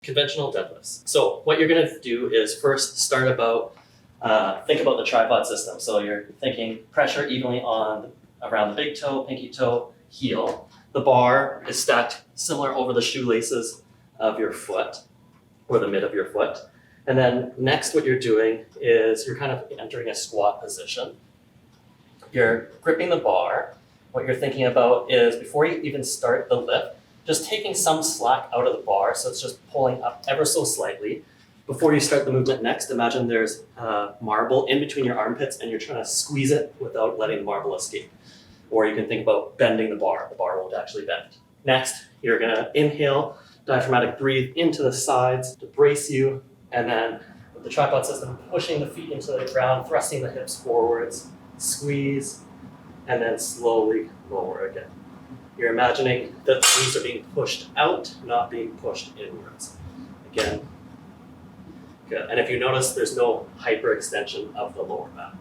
Conventional deadlifts. So what you're going to do is first think about the tripod system. So you're thinking pressure evenly around the big toe, pinky toe, heel. The bar is stacked similar over the shoelaces of your foot or the mid of your foot. And then next what you're doing is you're kind of entering a squat position. You're gripping the bar. What you're thinking about is before you even start the lift, just taking some slack out of the bar, so it's just pulling up ever so slightly. Before you start the movement next, imagine there's a marble in between your armpits and you're trying to squeeze it without letting the marble escape. Or you can think about bending the bar. The bar won't actually bend. Next, you're gonna inhale, diaphragmatic breathe into the sides to brace you, and then with the tripod system, pushing the feet into the ground, thrusting the hips forwards, squeeze, and then slowly lower again. You're imagining that the knees are being pushed out, not being pushed inwards. Again, good. And if you notice, there's no hyperextension of the lower back.